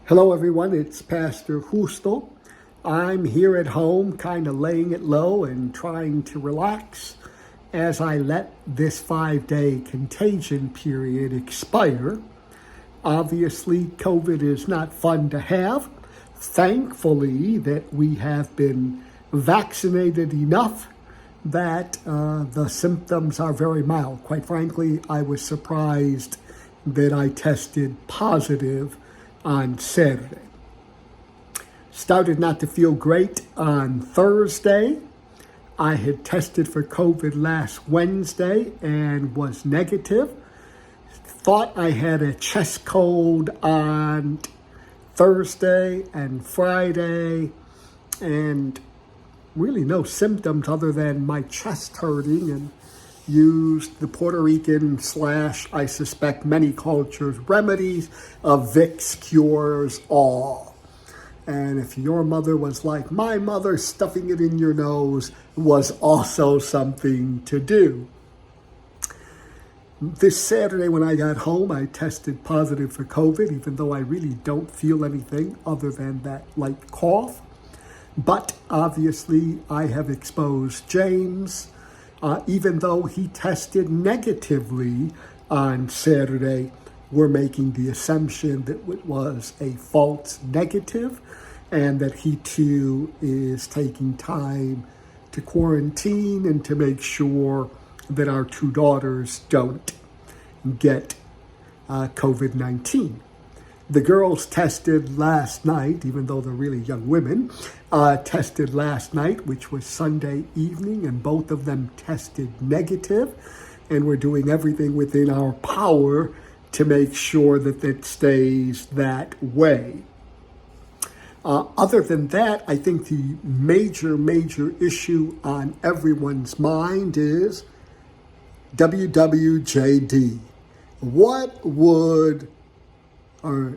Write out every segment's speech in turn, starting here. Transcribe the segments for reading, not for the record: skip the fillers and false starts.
Hello, everyone. It's Pastor Justo. I'm here at home, kind of laying it low and trying to relax as I let this 5-day contagion period expire. Obviously, COVID is not fun to have. Thankfully, that we have been vaccinated enough that the symptoms are very mild. Quite frankly, I was surprised that I tested positive on Saturday. Started not to feel great on Thursday. I had tested for COVID last Wednesday and was negative. Thought I had a chest cold on Thursday and Friday, and really no symptoms other than my chest hurting, and used the Puerto Rican / I suspect many cultures remedies of Vicks cures all. And if your mother was like my mother, stuffing it in your nose was also something to do. This Saturday when I got home, I tested positive for COVID, even though I really don't feel anything other than that light cough. But obviously I have exposed James. Even though he tested negatively on Saturday, we're making the assumption that it was a false negative and that he too is taking time to quarantine and to make sure that our two daughters don't get COVID-19. The girls tested last night, even though they're really young women, tested last night, which was Sunday evening, and both of them tested negative. And we're doing everything within our power to make sure that it stays that way. Other than that, I think the major issue on everyone's mind is WWJD. What would... Or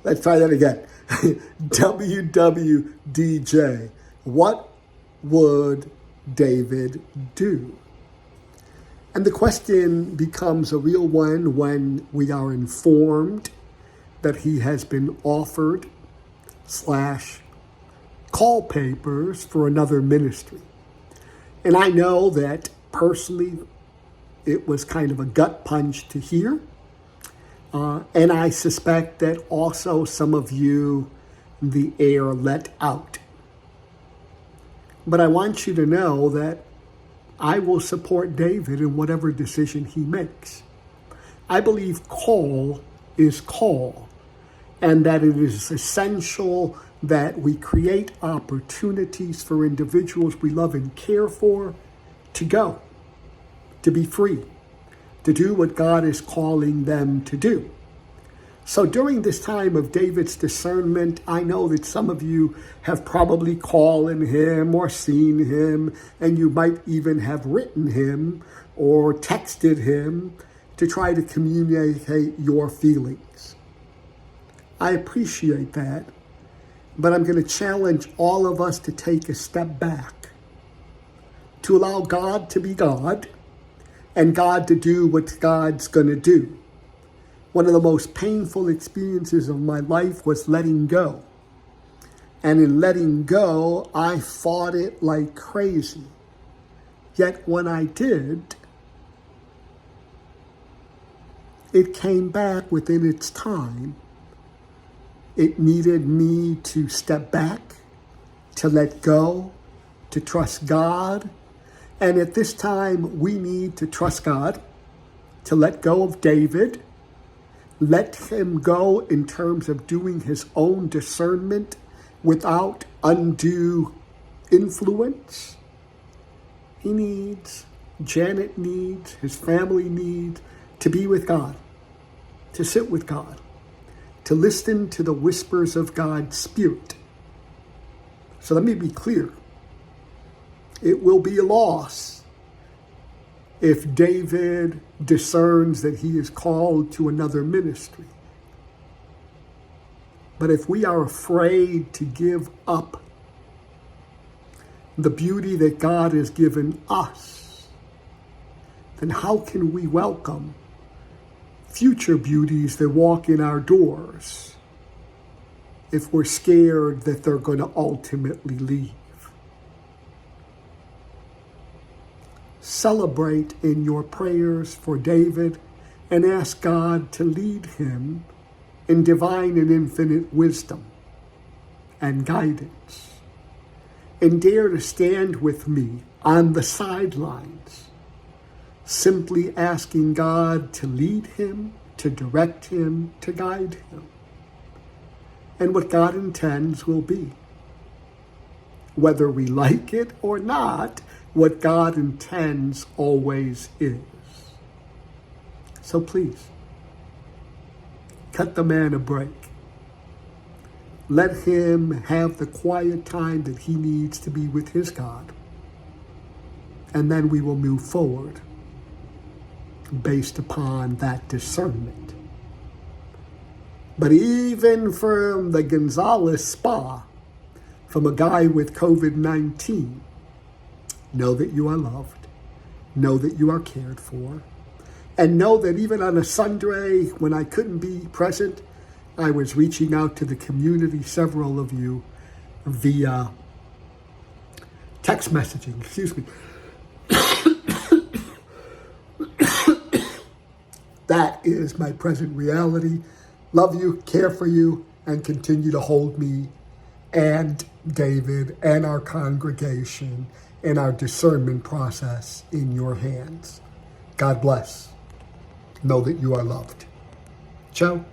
let's try that again. WWDJ. What would David do? And the question becomes a real one when we are informed that he has been offered / call papers for another ministry. And I know that personally it was kind of a gut punch to hear. And I suspect that also some of you, the air let out. But I want you to know that I will support David in whatever decision he makes. I believe call is call, and that it is essential that we create opportunities for individuals we love and care for to go, to be free, to do what God is calling them to do. So during this time of David's discernment, I know that some of you have probably called him or seen him, and you might even have written him or texted him to try to communicate your feelings. I appreciate that, but I'm going to challenge all of us to take a step back, to allow God to be God, and God to do what God's going to do. One of the most painful experiences of my life was letting go. And in letting go, I fought it like crazy. Yet when I did, it came back within its time. It needed me to step back, to let go, to trust God. And at this time, we need to trust God, to let go of David, let him go in terms of doing his own discernment without undue influence. He needs, Janet needs, his family needs to be with God, to sit with God, to listen to the whispers of God's Spirit. So let me be clear. It will be a loss if David discerns that he is called to another ministry. But if we are afraid to give up the beauty that God has given us, then how can we welcome future beauties that walk in our doors if we're scared that they're going to ultimately leave. Celebrate in your prayers for David and ask God to lead him in divine and infinite wisdom and guidance. And dare to stand with me on the sidelines, simply asking God to lead him, to direct him, to guide him. And what God intends will be. Whether we like it or not, what God intends always is. So please, cut the man a break. Let him have the quiet time that he needs to be with his God. And then we will move forward based upon that discernment. But even from the Gonzalez spa, from a guy with COVID-19, know that you are loved, know that you are cared for, and know that even on a Sunday when I couldn't be present, I was reaching out to the community, several of you, via text messaging, That is my present reality. Love you, care for you, and continue to hold me and David and our congregation and our discernment process in your hands. God bless. Know that you are loved. Ciao.